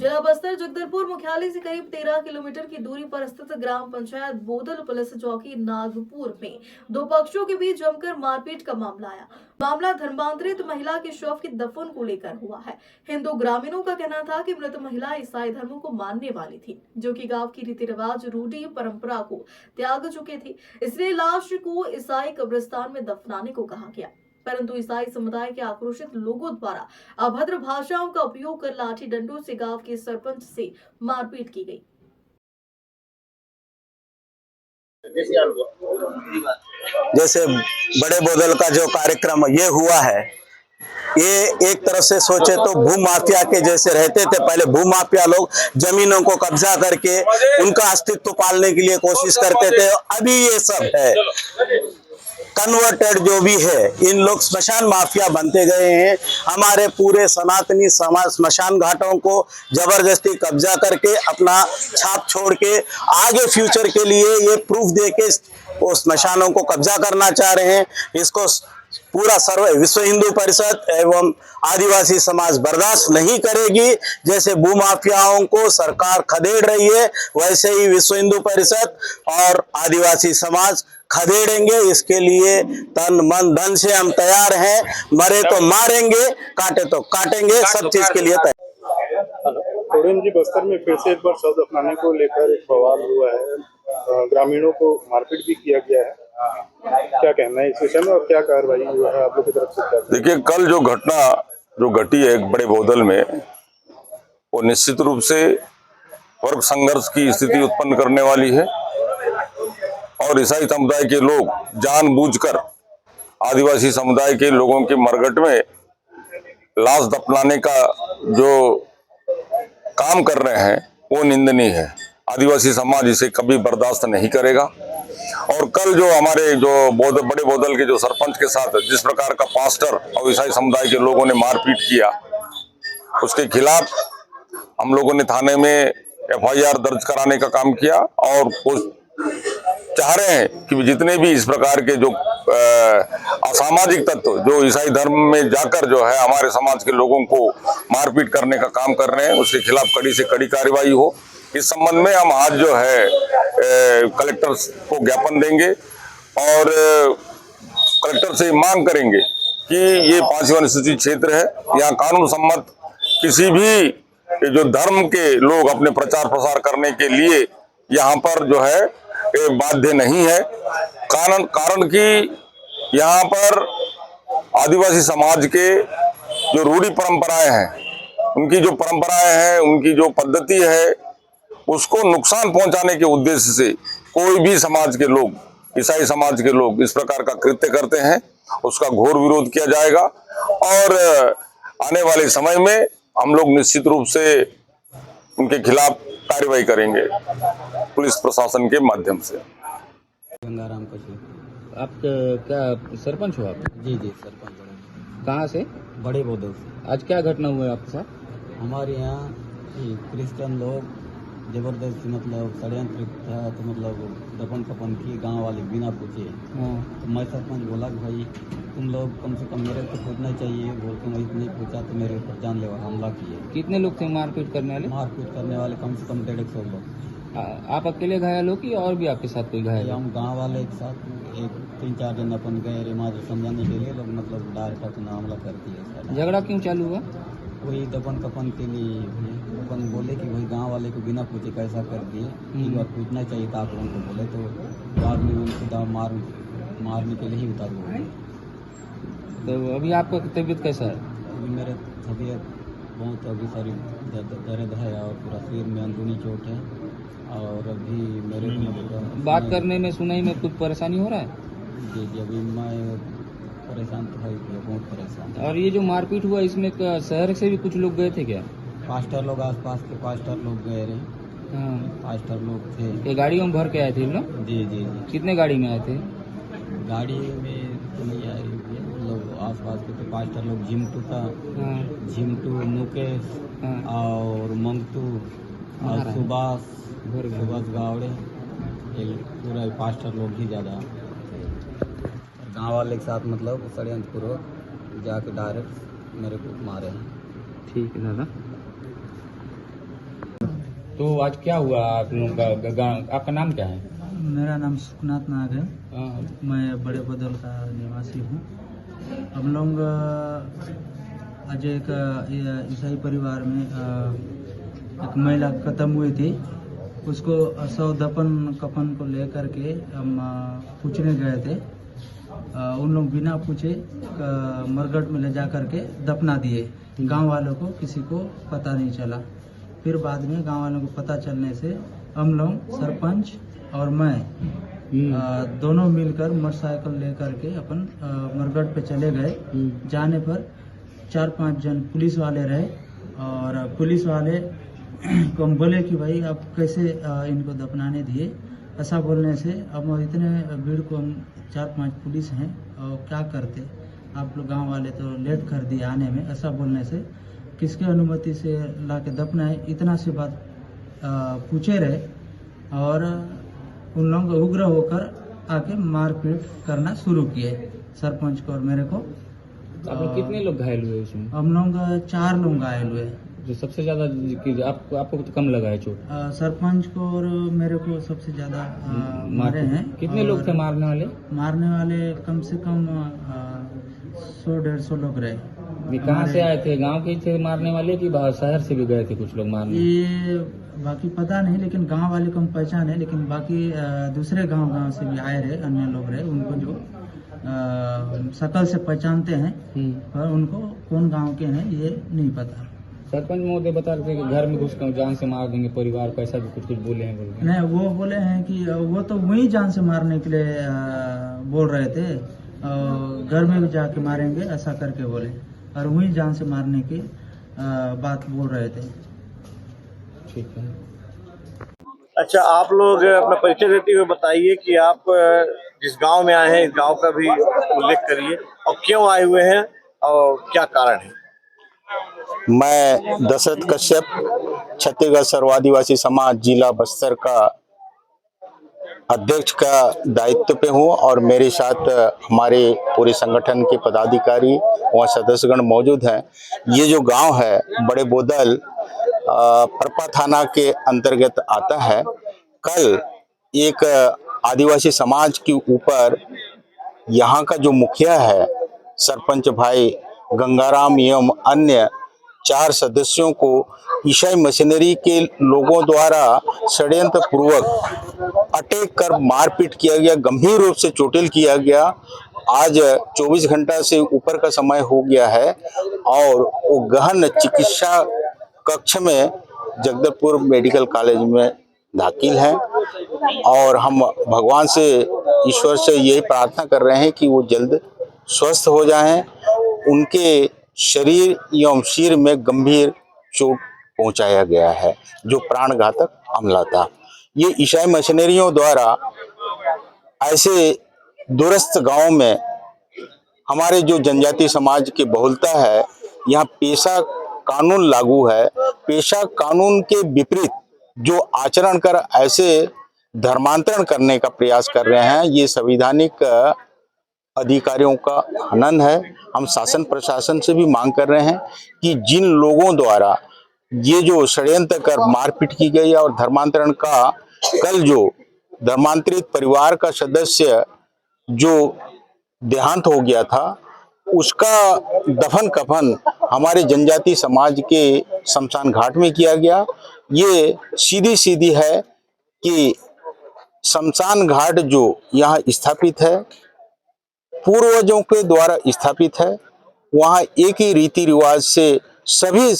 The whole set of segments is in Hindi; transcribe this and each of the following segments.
जिला बस्तर जगदलपुर मुख्यालय से करीब 13 किलोमीटर की दूरी पर स्थित ग्राम पंचायत बोदल पुलिस चौकी नागपुर में दो पक्षों के बीच जमकर मारपीट का मामला आया। मामला धर्मांतरित महिला के शव के दफन को लेकर हुआ है। हिंदू ग्रामीणों का कहना था कि मृत महिला ईसाई धर्म को मानने वाली थी, जो कि गांव की रीति रिवाज रूढ़ी परंपरा को त्याग चुके थे, इसलिए लाश को ईसाई कब्रिस्तान में दफनाने को कहा गया। परंतु ईसाई समुदाय के आक्रोशित लोगों द्वारा अभद्र भाषाओं का उपयोग कर लाठी डंडों से गांव के सरपंच से मारपीट की गई। जैसे बड़े बोदल का जो कार्यक्रम ये हुआ है, ये एक तरफ से सोचे तो भूमाफिया के जैसे रहते थे। पहले भूमाफिया लोग जमीनों को कब्जा करके उनका अस्तित्व पालने के लिए कोशिश करते थे। अभी ये सब है कन्वर्टेड जो भी है, इन लोग स्मशान माफिया बनते गए हैं। हमारे पूरे सनातनी समाज स्मशान घाटों को जबरदस्ती कब्जा करके अपना छाप छोड़ के आगे फ्यूचर के लिए ये प्रूफ दे के वो स्मशानों को कब्जा करना चाह रहे हैं। इसको पूरा विश्व हिंदू परिषद एवं आदिवासी समाज बर्दाश्त नहीं करेगी। जैसे भूमाफियाओं को सरकार खदेड़ रही है, वैसे ही विश्व हिंदू परिषद और आदिवासी समाज खदेड़ेंगे। इसके लिए तन मन धन से हम तैयार हैं। मरे तो मारेंगे, काटे तो काटेंगे, सब चीज के लिए तैयार। जी, बस्तर में फिर से एक बार शव दफनाने को लेकर एक बवाल हुआ है। ग्रामीणों को मारपीट भी किया गया है। क्या कहना है इस विषय में और क्या कार्रवाई हुआ है आप लोग की तरफ से? देखिए, कल जो घटना जो घटी है बड़े बोदल में, वो निश्चित रूप से वर्ग संघर्ष की स्थिति उत्पन्न करने वाली है और ईसाई समुदाय के लोग जानबूझकर आदिवासी समुदाय के लोगों के मरघट में लाश दफनाने का जो काम कर रहे हैं वो निंदनीय है। आदिवासी समाज इसे कभी बर्दाश्त नहीं करेगा। और कल जो हमारे जो बड़े बोदल के जो सरपंच के साथ जिस प्रकार का पास्टर और ईसाई समुदाय के लोगों ने मारपीट किया, उसके खिलाफ हम लोगों ने थाने में FIR दर्ज कराने का काम किया और वो चाह रहे हैं कि जितने भी इस प्रकार के जो असामाजिक तत्व जो ईसाई धर्म में जाकर जो है हमारे समाज के लोगों को मारपीट करने का काम कर रहे हैं, उसके खिलाफ कड़ी से कड़ी कार्रवाई हो। इस संबंध में हम आज जो है कलेक्टर को ज्ञापन देंगे और कलेक्टर से मांग करेंगे कि ये 5वीं अनुसूचित क्षेत्र है, यहाँ कानून सम्मत किसी भी जो धर्म के लोग अपने प्रचार प्रसार करने के लिए यहाँ पर जो है बाध्य नहीं है। कारण कि यहाँ पर आदिवासी समाज के जो रूढ़ी परंपराएं हैं, उनकी जो परंपराएं हैं, उनकी जो पद्धति है, उसको नुकसान पहुंचाने के उद्देश्य से कोई भी समाज के लोग, ईसाई समाज के लोग इस प्रकार का कृत्य करते हैं, उसका घोर विरोध किया जाएगा और आने वाले समय में हम लोग निश्चित रूप से उनके खिलाफ कार्रवाई करेंगे पुलिस प्रशासन के माध्यम से। गंगाराम कशु। आप क्या सरपंच हो आप? जी सरपंच। कहाँ से? बड़े बोदल से। आज क्या घटना हुआ है आपके साथ? हमारे यहाँ क्रिश्चियन लोग जबरदस्ती मतलब षड्यंत्र था, तो मतलब दफन कफन की गांव वाले बिना पूछे। तो मैं सरपंच बोला कि भाई तुम लोग कम से कम मेरे को पूछना चाहिए, बोल के मैं नहीं पूछा तो मेरे ऊपर जानलेवा हमला किए। कितने लोग थे मारपीट करने वाले? मारपीट करने वाले कम से कम 150 लोग। आप अकेले घायल हो कि और भी आपके साथ कोई घायल? हम गाँव वाले एक साथ एक 3-4 जन अपन गए रिमाज समझाने के लिए, लोग मतलब डायरेक्ट अपना हमला कर दिए। झगड़ा क्यों चालू हुआ? वही दफन कफन के लिए अपन बोले कि वही गांव वाले को बिना पूछे कैसा कर दिए, एक बार पूछना चाहिए था आप उनको बोले, तो बाद में उनको दाम मारने के लिए ही उतार हुए। तो अभी आपका तबीयत कैसा है? अभी मेरे तबीयत बहुत अभी सारी दर्द है और पूरा शरीर में अंदरूनी चोट है और अभी मेरे बात करने में सुनाई में कुछ परेशानी हो रहा है? जी अभी मैं परेशान तो है, बहुत परेशान। और ये जो मारपीट हुआ इसमें शहर से भी कुछ लोग गए थे क्या? पास्टर लोग, आसपास के पास्टर लोग गए रहे। हाँ, पास्टर लोग थे। ये गाड़ियों में भर के आए थे लोग? जी। कितने गाड़ी में आए थे? गाड़ी में तो नहीं आए लोग, आसपास के तो पास्टर लोग झिमटू था। हाँ, झिमटू, मुकेश और मंगतू और सुभाष गावड़े, पूरा पास्टर लोग ही ज़्यादा गांव वाले के साथ मतलब षड्यंत्र पूर्वक जाके डायरेक्ट मेरे को मारे हैं। ठीक है दादा। तो आज क्या हुआ आप लोगों का? आपका नाम क्या है? मेरा नाम सुखनाथ नाग है। हाँ, मैं बड़े बदल का निवासी हूँ। हम लोग आज एक ईसाई परिवार में एक महिला खत्म हुई थी। उसको शव दफन कफन को लेकर के हम पूछने गए थे। उन लोग बिना पूछे मरघट में ले जा करके दफना दिए। गांव वालों को किसी को पता नहीं चला। फिर बाद में गांव वालों को पता चलने से हम लोग सरपंच और मैं दोनों मिलकर मोटरसाइकिल लेकर के अपन मरघट पे चले गए। जाने पर 4-5 जन पुलिस वाले रहे और पुलिस वाले को हम बोले कि भाई आप कैसे इनको दफनाने दिए। ऐसा बोलने से अब इतने भीड़ को हम 4-5 पुलिस हैं और क्या करते, आप लोग गांव वाले तो लेट कर दिए आने में। ऐसा बोलने से किसके अनुमति से ला के दफनाए, इतना सी बात पूछे रहे और उन लोग उग्र होकर आके मारपीट करना शुरू किए सरपंच को और मेरे को। आप लोग कितने लोग घायल हुए उसमें? हम लोग 4 लोग घायल हुए। जो सबसे ज्यादा आपको तो कम लगा है चोट? सरपंच को और मेरे को सबसे ज्यादा मारे हैं। कितने लोग थे मारने वाले? मारने वाले कम से कम 100-150 लोग रहे। ये कहाँ से आए थे? गांव के ही थे मारने वाले कि बाहर शहर से भी गए थे कुछ लोग मारने? ये बाकी पता नहीं, लेकिन गांव वाले को हम पहचाने, लेकिन बाकी दूसरे गांव से भी आए रहे, अन्य लोग रहे। उनको जो शकल से पहचानते हैं और उनको कौन गांव के हैं ये नहीं पता। सरपंच महोदय बता रहे थे कि घर में घुसकर जान से मार देंगे परिवार को, ऐसा भी कुछ बोले हैं? बोल नहीं, वो बोले हैं कि वो तो वही जान से मारने के लिए बोल रहे थे, घर में भी जाके मारेंगे ऐसा करके बोले, और वही जान से मारने की बात बोल रहे थे। ठीक है। अच्छा, आप लोग अपना परिचय देते हुए बताइए कि आप जिस गांव में आए हैं इस गांव का भी उल्लेख करिए और क्यों आए हुए हैं और क्या कारण है। मैं दशरथ कश्यप छत्तीसगढ़ सर्व आदिवासी समाज जिला बस्तर का अध्यक्ष का दायित्व पे हूँ और मेरे साथ हमारे पूरे संगठन के पदाधिकारी और सदस्यगण मौजूद हैं। ये जो गांव है बड़े बोदल परपा थाना के अंतर्गत आता है। कल एक आदिवासी समाज के ऊपर यहाँ का जो मुखिया है सरपंच भाई गंगाराम एवं अन्य 4 सदस्यों को ईसाई मशीनरी के लोगों द्वारा षड्यंत्र पूर्वक अटैक कर मारपीट किया गया, गंभीर रूप से चोटिल किया गया। आज 24 घंटा से ऊपर का समय हो गया है और वो गहन चिकित्सा कक्ष में जगदलपुर मेडिकल कॉलेज में दाखिल हैं और हम भगवान से, ईश्वर से यही प्रार्थना कर रहे हैं कि वो जल्द स्वस्थ हो जाएं। उनके शरीर एवं सिर में गंभीर चोट पहुंचाया गया है जो प्राणघातक हमला था। ये ईसाई मशीनरियों द्वारा ऐसे दूरस्थ गांवों में हमारे जो जनजाति समाज की बहुलता है, यहाँ पेशा कानून लागू है। पेशा कानून के विपरीत जो आचरण कर ऐसे धर्मांतरण करने का प्रयास कर रहे हैं, ये संवैधानिक अधिकारियों का हनन है। हम शासन प्रशासन से भी मांग कर रहे हैं कि जिन लोगों द्वारा ये जो षड्यंत्र कर मारपीट की गई और धर्मांतरण का, कल जो धर्मांतरित परिवार का सदस्य जो देहांत हो गया था उसका दफन कफन हमारे जनजाति समाज के शमशान घाट में किया गया। ये सीधी है कि शमशान घाट जो यहाँ स्थापित है पूर्वजों के द्वारा स्थापित है, वहाँ एक ही रीति रिवाज से सभी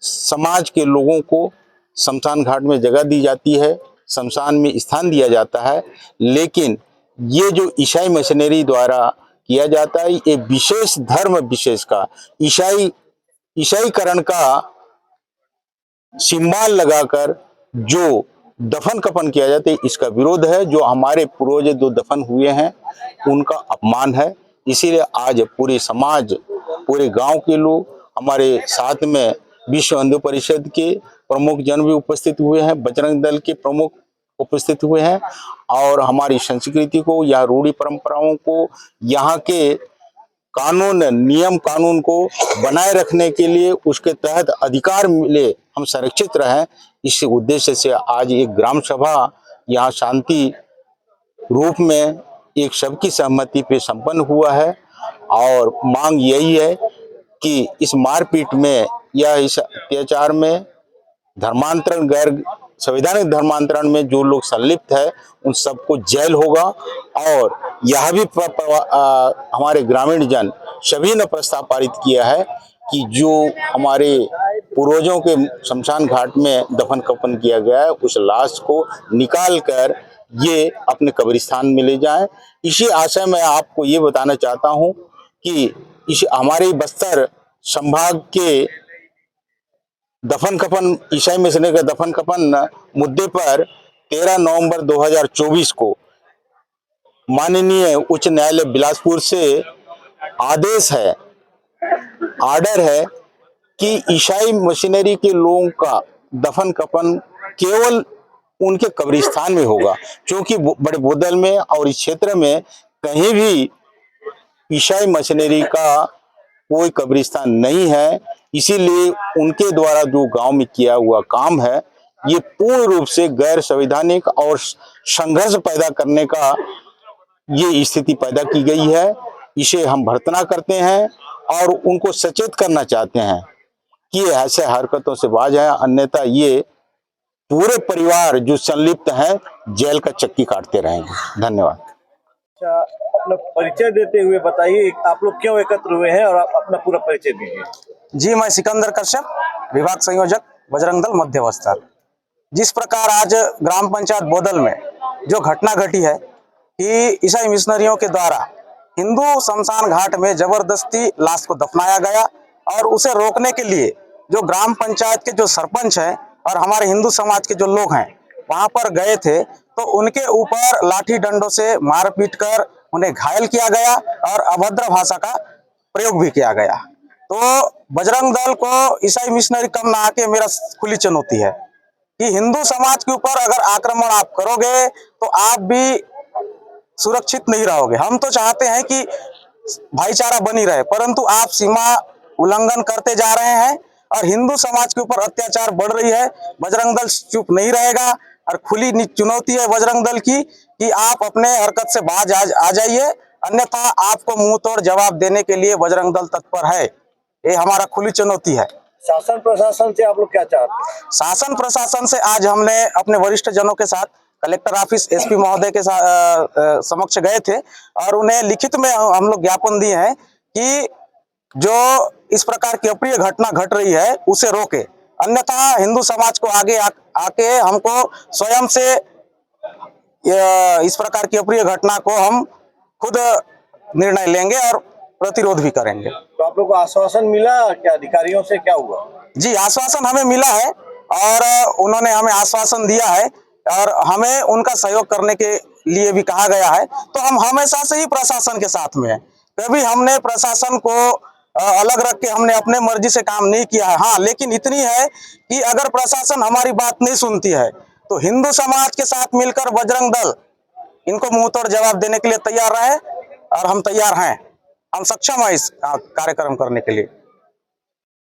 समाज के लोगों को शमशान घाट में जगह दी जाती है, शमशान में स्थान दिया जाता है। लेकिन ये जो ईसाई मशीनरी द्वारा किया जाता है, ये विशेष धर्म विशेष का ईसाईकरण का सिंबल लगाकर जो दफन कफन किया जाता है, इसका विरोध है। जो हमारे पूर्वज जो दफन हुए हैं उनका अपमान है। इसीलिए आज पूरे समाज, पूरे गांव के लोग, हमारे साथ में विश्व हिंदू परिषद के प्रमुख जन भी उपस्थित हुए हैं, बजरंग दल के प्रमुख उपस्थित हुए हैं और हमारी संस्कृति को या रूढ़ी परंपराओं को, यहाँ के कानून नियम कानून को बनाए रखने के लिए उसके तहत अधिकार मिले हम संरक्षित रहें, इस उद्देश्य से आज एक ग्राम सभा यहाँ शांति रूप में एक सबकी सहमति पे संपन्न हुआ है और मांग यही है कि इस मारपीट में या इस अत्याचार में धर्मांतरण, गैर संवैधानिक धर्मांतरण में जो लोग संलिप्त है उन सबको जेल होगा। और यह भी हमारे ग्रामीण जन सभी ने प्रस्ताव पारित किया है कि जो हमारे पूर्वजों के शमशान घाट में दफन कफन किया गया है उस लाश को निकाल कर ये अपने कब्रिस्तान में ले जाएं। इसी आशय में आपको ये बताना चाहता हूँ कि इस हमारे बस्तर संभाग के दफन कफन, ईसाई मिशनरी के दफन कफन मुद्दे पर 13 नवंबर 2024 को माननीय उच्च न्यायालय बिलासपुर से आदेश है, आर्डर है कि ईसाई मिशनरी के लोगों का दफन कफन केवल उनके कब्रिस्तान में होगा, क्योंकि बड़े बोदल में और इस क्षेत्र में कहीं भी ईसाई मिशनरी का कोई कब्रिस्तान नहीं है। इसीलिए उनके द्वारा जो गांव में किया हुआ काम है ये पूर्ण रूप से गैर संवैधानिक और संघर्ष पैदा करने का ये स्थिति पैदा की गई है। इसे हम भर्त्सना करते हैं और उनको सचेत करना चाहते हैं कि ऐसे हरकतों से बाज है, अन्यथा ये पूरे परिवार जो संलिप्त हैं जेल का चक्की काटते रहेंगे। धन्यवाद। अच्छा, अपना परिचय देते हुए बताइए आप लोग क्यों एकत्र हुए हैं और आप अपना पूरा परिचय दीजिए। जी, मैं सिकंदर कश्यप, विभाग संयोजक, बजरंग दल मध्य बस्तर। जिस प्रकार आज ग्राम पंचायत बोदल में जो घटना घटी है कि ईसाई मिशनरियों के द्वारा हिंदू शमशान घाट में जबरदस्ती लाश को दफनाया गया और उसे रोकने के लिए जो ग्राम पंचायत के जो सरपंच हैं और हमारे हिंदू समाज के जो लोग हैं वहां पर गए थे, तो उनके ऊपर लाठी डंडों से मारपीट कर उन्हें घायल किया गया और अभद्र भाषा का प्रयोग भी किया गया। तो बजरंग दल को ईसाई मिशनरी कम ना आके मेरा खुली चुनौती है कि हिंदू समाज के ऊपर अगर आक्रमण आप करोगे तो आप भी सुरक्षित नहीं रहोगे। हम तो चाहते हैं कि भाईचारा बनी रहे, परंतु आप सीमा उल्लंघन करते जा रहे हैं और हिंदू समाज के ऊपर अत्याचार बढ़ रही है। बजरंग दल चुप नहीं रहेगा और खुली चुनौती है बजरंग दल की कि आप अपने हरकत से बाज आ जाइए, अन्यथा आपको मुंह तोड़ जवाब देने के लिए बजरंग दल तत्पर है। ये हमारा खुली चुनौती है। शासन प्रशासन से आप लोग क्या चाहते हैं? शासन प्रशासन से आज हमने अपने वरिष्ठ जनों के साथ कलेक्टर ऑफिस, एसपी महोदय के समक्ष गए थे और उन्हें लिखित में हम लोग ज्ञापन दिए हैं कि जो इस प्रकार की अप्रिय घटना घट रही है उसे रोके, अन्यथा हिंदू समाज को आगे आके हमको स्वयं से इस प्रकार की अप्रिय घटना को हम खुद निर्णय लेंगे और प्रतिरोध भी करेंगे। तो आप लोग को आश्वासन मिला क्या अधिकारियों से, क्या हुआ? जी, आश्वासन हमें मिला है और उन्होंने हमें आश्वासन दिया है और हमें उनका सहयोग करने के लिए भी कहा गया है। तो हम हमेशा से ही प्रशासन के साथ में है, कभी हमने प्रशासन को अलग रख के हमने अपने मर्जी से काम नहीं किया है। हाँ, लेकिन इतनी है कि अगर प्रशासन हमारी बात नहीं सुनती है तो हिंदू समाज के साथ मिलकर बजरंग दल इनको मुंह तोड़ जवाब देने के लिए तैयार रहे और हम तैयार हैं, हम सक्षम हैं इस कार्यक्रम करने के लिए।